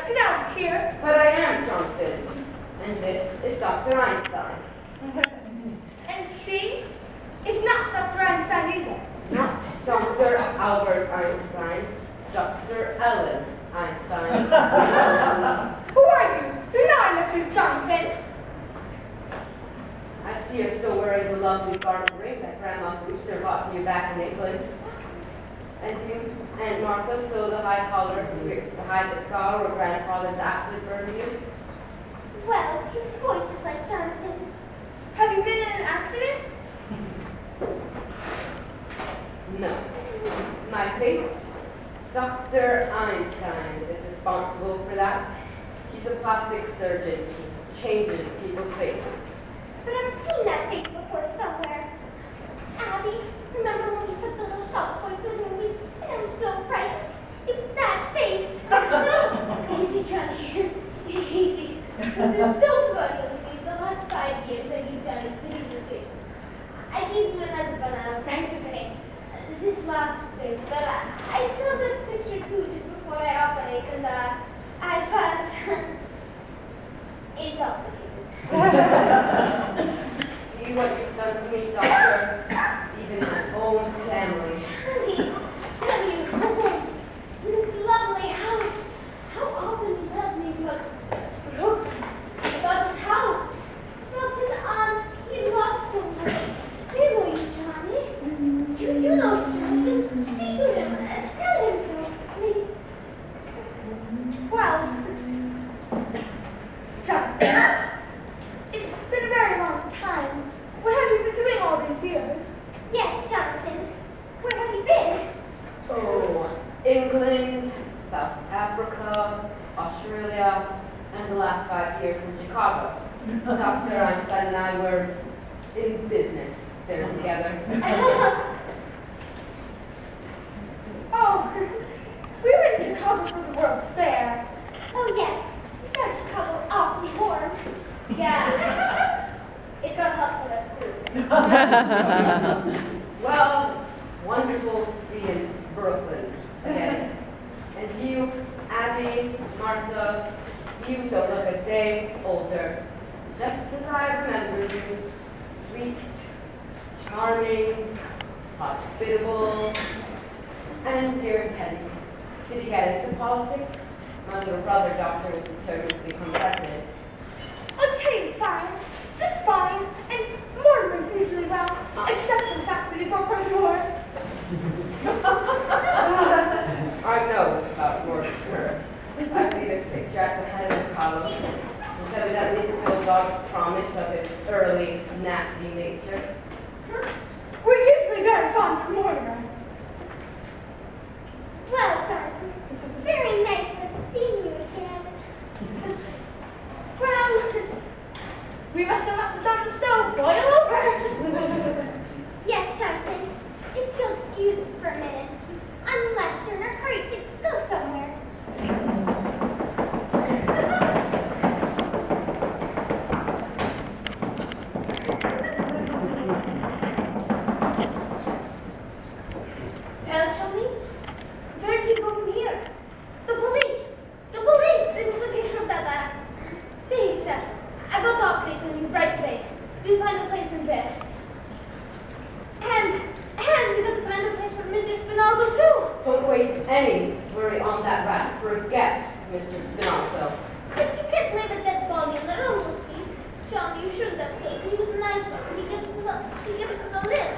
get out of here. But I am Jonathan, and this is Dr. Einstein. And she is not Dr. Einstein either. Not Dr. Albert Einstein, Dr. Ellen Einstein. Who are you? You're not enough for Jonathan. I see you're still wearing the lovely garnet ring that Grandma Brewster bought for you back in England. And you, Aunt Martha, still the high collar, the high scar where grandfather's aptly burned you? Well, his voice is like Jonathan's. Have you been in an accident? No. My face, Dr. Einstein is responsible for that. She's a plastic surgeon. She changes people's faces. But I've seen that face before somewhere. Abby, remember when we took the little shop boy to the movies and I was so frightened? It was that face. Easy, Johnny. Easy. Don't worry, Louise. The last 5 years I gave Johnny pretty good faces. I gave you another banana franc to pay. This last face, but I saw that picture too just before I operate and I was intoxicated. See what you've done to me, Doctor? Even my own family. Johnny, home. This lovely house. How often he tells me about Brooklyn, about his house, about his aunts he loves so much. They know you, Johnny. You know Jonathan. Speak to him and tell him so, please. Well, Jonathan, it's been a very long time. What have you been doing all these years? Yes, Jonathan. Where have you been? Oh, England, South Africa, Australia, and the last 5 years in Chicago. Dr. Einstein and I were in business there together. Oh, we were in Chicago for the World's Fair. Oh, yes. We found Chicago awfully warm. Yeah. It got hot for us, too. Well, it's wonderful to be in Brooklyn again. And you, Abby, Martha, you don't look a day older. Just as I remember you, sweet, charming, hospitable, and dear Teddy. Did he get into politics? My little brother, Doctor, was determined to become president. Oh, Teddy's fine. Just fine. And Mortimer's usually well, except for the fact that he broke our door. I know about Mortimer. I see this picture at the head of his column. It's evidently fulfilled the promise of his early, nasty nature. We're usually very fond of Mortimer. Well, Jonathan, it's very nice to have seen you again. Well, we must have left this on the stove boil over. Yes, Jonathan. If you'll excuse us for a minute, unless you're in a hurry to go somewhere. Well, Johnny, where did you go from here? The police! The police! They took the picture of that face. I got to operate on you right away. We'll find a place in bed. And we got to find a place for Mr. Spinozzo too. Don't waste any worry on that rat. Forget Mr. Spinozzo. But you can't leave a dead body in the room, will see? John, you shouldn't have killed him. He was a nice one. He gives us a lift.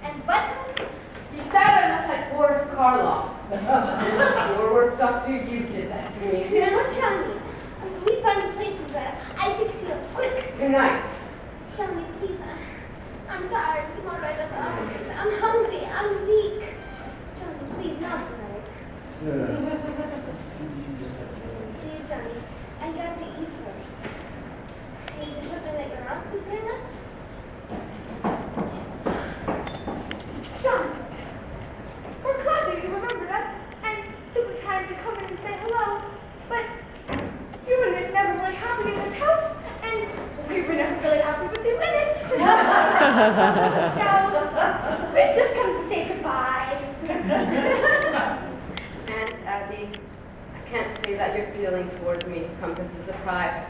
And buttons. You said I looked like Boris Karloff. Your work, Doctor, you did that to me. You know, Johnny, we found a place in bed. I fix you up quick. Tonight. Johnny, please, I'm tired. Come on, right up. I'm hungry. I'm weak. Johnny, please, not tonight. Please, Johnny, I got to eat first. Is there something that your aunt could bring us? John, we're glad that you remembered us and took the time to come in and say hello. But you were never really happy in this house, and we were never really happy with you in it. So we've just come to say goodbye. Aunt Abby, I can't say that you're feeling towards me comes as a surprise.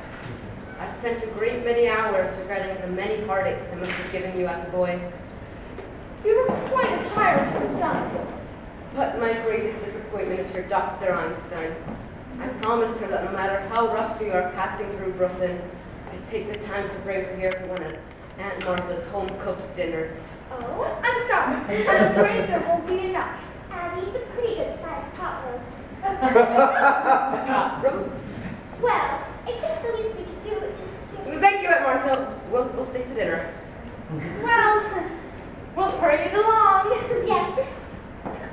I spent a great many hours regretting the many heartaches I must have given you as a boy. You were quite a child, Miss Jonathan. But my greatest disappointment is for Dr. Einstein. I promised her that no matter how rough we are passing through Brooklyn, I'd take the time to bring her here for one of Aunt Martha's home-cooked dinners. Oh, I'm sorry. I'm afraid there won't be enough. Abby, it's a pretty good sized pot roast. Rose? Well, I think the least we could do is to... Thank you, Aunt Martha. We'll stay to dinner. Well, we'll hurry it along. Yes.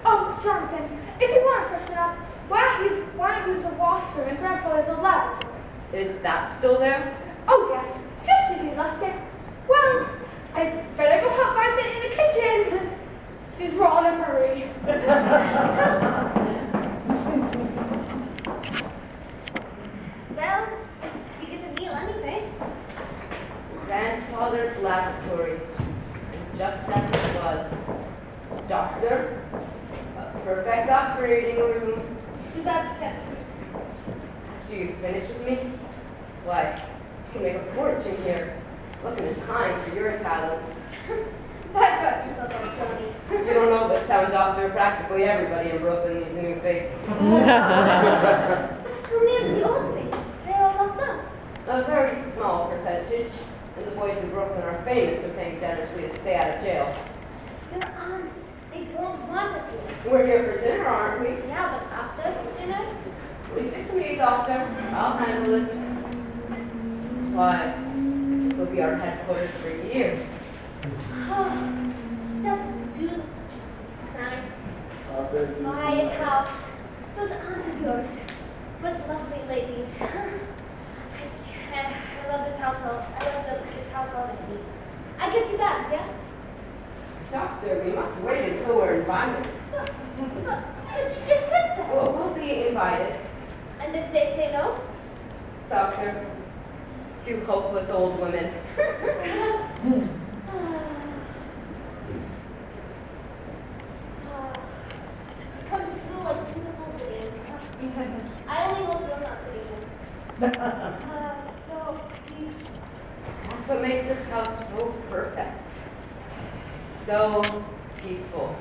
Oh, Jonathan, if you want to freshen up, why don't you use the washer in Grandfather's old laboratory? Is that still there? Oh, yes, just as he left it. Well, I'd better go help Martha in the kitchen, since we're all in a hurry. Well, we get the meal anyway. Grandfather's laboratory. And just as it was. Doctor, a perfect operating room. Too bad we can't use it. After you finish with me, why, you can make a fortune here. Looking as kind for your talents. Back up yourself up, Johnny. You don't know this town doctor. Practically everybody in Brooklyn needs a new face. So many of the old faces, they're all locked up. A very small percentage. And the boys in Brooklyn are famous for paying generously to stay out of jail. Your aunts, they won't want us here. We're here for dinner, aren't we? Yeah, but after dinner? Leave it to me, doctor. I'll handle this. Why, this will be our headquarters for years. Oh, so beautiful. It's nice. Quiet house. Those aunts of yours. What lovely ladies. I love this household. This house already. I get 2 bags, yeah? Doctor, we must wait until we're invited. You just said so. Well, we'll be invited. And did they say no? Doctor, 2 hopeless old women. It comes through like beautiful video. I only hope you're not pretty. So peaceful. That's what makes this house so perfect. So peaceful.